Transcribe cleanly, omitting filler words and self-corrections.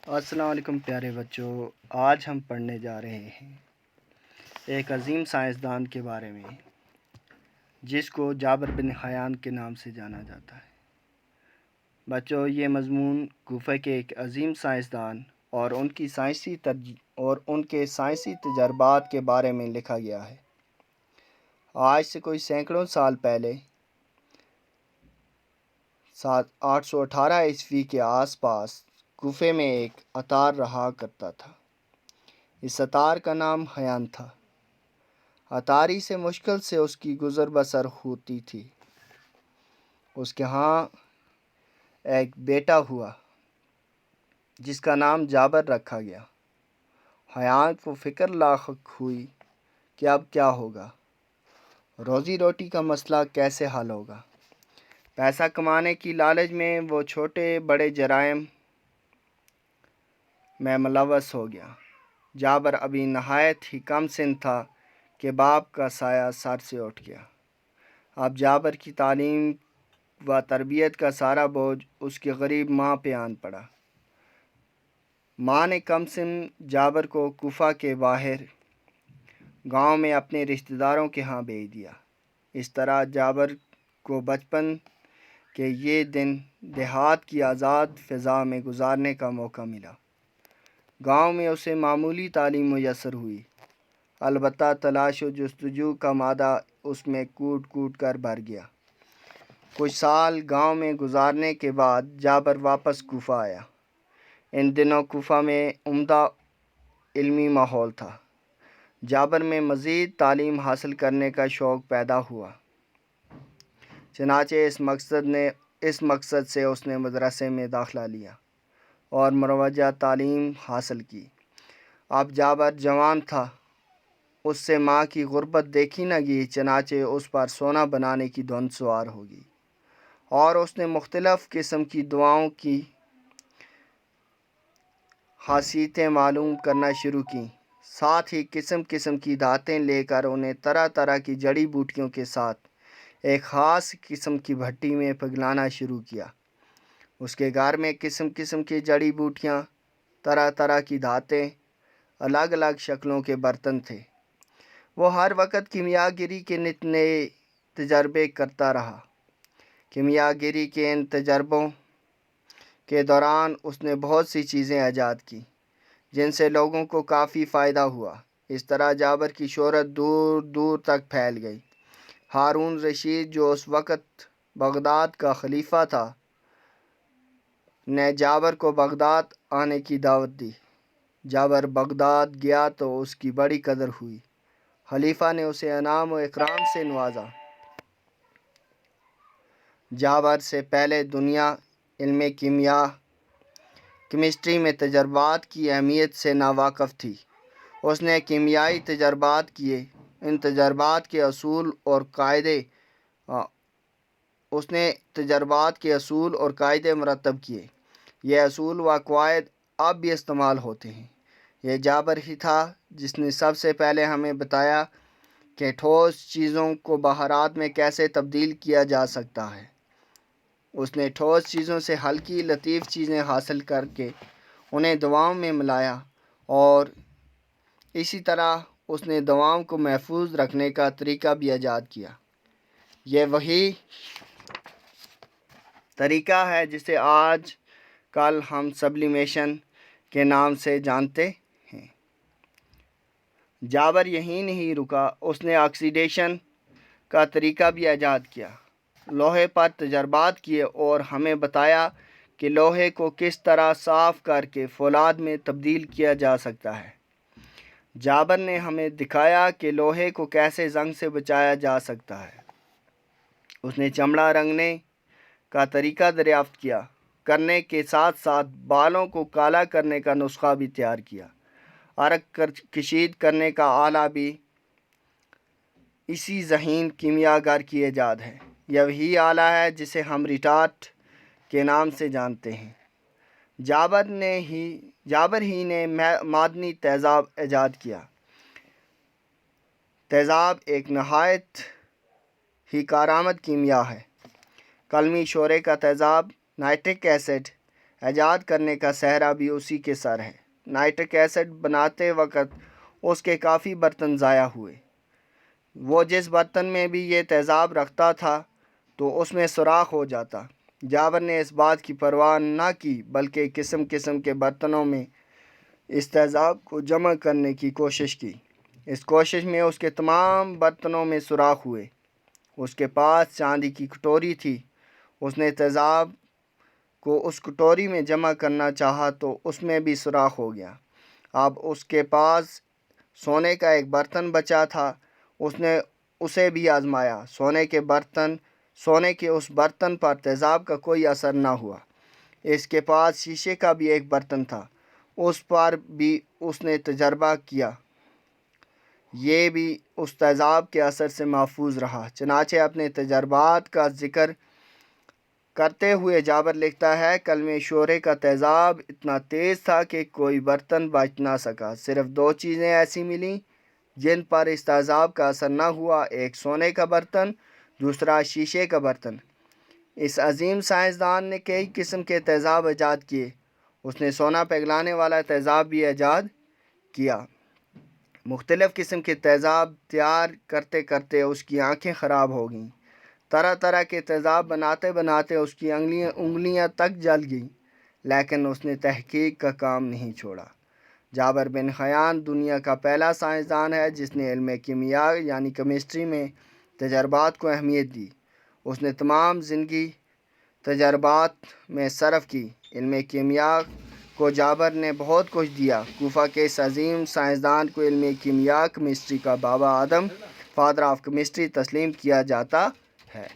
السلام علیکم پیارے بچوں، آج ہم پڑھنے جا رہے ہیں ایک عظیم سائنسدان کے بارے میں جس کو جابر بن حیان کے نام سے جانا جاتا ہے۔ بچوں، یہ مضمون کوفہ کے ایک عظیم سائنسدان اور ان کے سائنسی تجربات کے بارے میں لکھا گیا ہے۔ آج سے کوئی سینکڑوں سال پہلے 818 عیسوی کے آس پاس کوفے میں ایک عطار رہا کرتا تھا۔ اس عطار کا نام حیان تھا۔ عطاری سے مشکل سے اس کی گزر بسر ہوتی تھی۔ اس کے ہاں ایک بیٹا ہوا جس کا نام جابر رکھا گیا۔ حیان کو فکر لاحق ہوئی کہ اب کیا ہوگا، روزی روٹی کا مسئلہ کیسے حل ہوگا۔ پیسہ کمانے کی لالچ میں وہ چھوٹے بڑے جرائم میں ملوث ہو گیا۔ جابر ابھی نہایت ہی کم سن تھا کہ باپ کا سایہ سر سے اٹھ گیا۔ اب جابر کی تعلیم و تربیت کا سارا بوجھ اس کی غریب ماں پہ آن پڑا۔ ماں نے کم سن جابر کو کوفہ کے باہر گاؤں میں اپنے رشتہ داروں کے ہاں بھیج دیا۔ اس طرح جابر کو بچپن کے یہ دن دیہات کی آزاد فضا میں گزارنے کا موقع ملا۔ گاؤں میں اسے معمولی تعلیم میسر ہوئی، البتہ تلاش و جستجو کا مادہ اس میں کوٹ کوٹ کر بھر گیا۔ کچھ سال گاؤں میں گزارنے کے بعد جابر واپس کوفہ آیا۔ ان دنوں کوفہ میں عمدہ علمی ماحول تھا۔ جابر میں مزید تعلیم حاصل کرنے کا شوق پیدا ہوا، چنانچہ اس مقصد سے اس نے مدرسے میں داخلہ لیا اور مروجہ تعلیم حاصل کی۔ اب جابر جوان تھا، اس سے ماں کی غربت دیکھی نہ گئی، چنانچہ اس پر سونا بنانے کی دھن سوار ہو گئی اور اس نے مختلف قسم کی دواؤں کی خاصیتیں معلوم کرنا شروع کیں۔ ساتھ ہی قسم قسم کی دھاتیں لے کر انہیں طرح طرح کی جڑی بوٹیوں کے ساتھ ایک خاص قسم کی بھٹی میں پگھلانا شروع کیا۔ اس کے گھر میں قسم قسم کی جڑی بوٹیاں، طرح طرح کی دھاتیں، الگ الگ شکلوں کے برتن تھے۔ وہ ہر وقت کیمیا گری کے نت نئے تجربے کرتا رہا۔ کیمیا گری کے ان تجربوں کے دوران اس نے بہت سی چیزیں ایجاد کی جن سے لوگوں کو کافی فائدہ ہوا۔ اس طرح جابر کی شہرت دور دور تک پھیل گئی۔ ہارون رشید، جو اس وقت بغداد کا خلیفہ تھا، نے جابر کو بغداد آنے کی دعوت دی۔ جابر بغداد گیا تو اس کی بڑی قدر ہوئی۔ خلیفہ نے اسے انعام و اکرام سے نوازا۔ جابر سے پہلے دنیا علم کیمسٹری میں تجربات کی اہمیت سے ناواقف تھی۔ اس نے کیمیائی تجربات کیے، ان تجربات کے اصول اور قاعدے مرتب کیے۔ یہ اصول و قواعد اب بھی استعمال ہوتے ہیں۔ یہ جابر ہی تھا جس نے سب سے پہلے ہمیں بتایا کہ ٹھوس چیزوں کو بخارات میں کیسے تبدیل کیا جا سکتا ہے۔ اس نے ٹھوس چیزوں سے ہلکی لطیف چیزیں حاصل کر کے انہیں دواؤں میں ملایا، اور اسی طرح اس نے دواؤں کو محفوظ رکھنے کا طریقہ بھی ایجاد کیا۔ یہ وہی طریقہ ہے جسے آج کل ہم سبلیمیشن کے نام سے جانتے ہیں۔ جابر یہیں نہیں رکا، اس نے آکسیڈیشن کا طریقہ بھی ایجاد کیا، لوہے پر تجربات کیے اور ہمیں بتایا کہ لوہے کو کس طرح صاف کر کے فولاد میں تبدیل کیا جا سکتا ہے۔ جابر نے ہمیں دکھایا کہ لوہے کو کیسے زنگ سے بچایا جا سکتا ہے۔ اس نے چمڑا رنگنے کا طریقہ دریافت کیا، کرنے کے ساتھ ساتھ بالوں کو کالا کرنے کا نسخہ بھی تیار کیا۔ عرق کشید کرنے کا آلہ بھی اسی ذہین کیمیا گر کی ایجاد ہے۔ یہ وہی آلہ ہے جسے ہم ریٹارٹ کے نام سے جانتے ہیں۔ جابر ہی نے معدنی تیزاب ایجاد کیا۔ تیزاب ایک نہایت ہی کارآمد کیمیا ہے۔ قلمی شورے کا تیزاب، نائٹرک ایسڈ، ایجاد کرنے کا سہرا بھی اسی کے سر ہے۔ نائٹرک ایسڈ بناتے وقت اس کے کافی برتن ضائع ہوئے۔ وہ جس برتن میں بھی یہ تیزاب رکھتا تھا تو اس میں سوراخ ہو جاتا۔ جابر نے اس بات کی پرواہ نہ کی بلکہ قسم قسم کے برتنوں میں اس تیزاب کو جمع کرنے کی کوشش کی۔ اس کوشش میں اس کے تمام برتنوں میں سوراخ ہوئے۔ اس کے پاس چاندی کی کٹوری تھی۔ اس نے تیزاب کو اس کٹوری میں جمع کرنا چاہا تو اس میں بھی سوراخ ہو گیا۔ اب اس کے پاس سونے کا ایک برتن بچا تھا۔ اس نے اسے بھی آزمایا۔ سونے کے اس برتن پر تیزاب کا کوئی اثر نہ ہوا۔ اس کے پاس شیشے کا بھی ایک برتن تھا۔ اس پر بھی اس نے تجربہ کیا۔ یہ بھی اس تیزاب کے اثر سے محفوظ رہا۔ چنانچہ اپنے تجربات کا ذکر کرتے ہوئے جابر لکھتا ہے، کلمہ شورے کا تیزاب اتنا تیز تھا کہ کوئی برتن بچ نہ سکا۔ صرف 2 چیزیں ایسی ملیں جن پر اس تیزاب کا اثر نہ ہوا، ایک سونے کا برتن، دوسرا شیشے کا برتن۔ اس عظیم سائنسدان نے کئی قسم کے تیزاب ایجاد کیے۔ اس نے سونا پگھلانے والا تیزاب بھی ایجاد کیا۔ مختلف قسم کے تیزاب تیار کرتے کرتے اس کی آنکھیں خراب ہو گئیں۔ طرح طرح کے تیزاب بناتے بناتے اس کی انگلیاں تک جل گئیں، لیکن اس نے تحقیق کا کام نہیں چھوڑا۔ جابر بن حیان دنیا کا پہلا سائنسدان ہے جس نے علم کیمیا یعنی کیمسٹری میں تجربات کو اہمیت دی۔ اس نے تمام زندگی تجربات میں صرف کی۔ علم کیمیا کو جابر نے بہت کچھ دیا۔ کوفہ کے اس عظیم سائنسدان کو علم کیمیا کیمسٹری کا بابا آدم فادر آف کیمسٹری تسلیم کیا جاتا ہے۔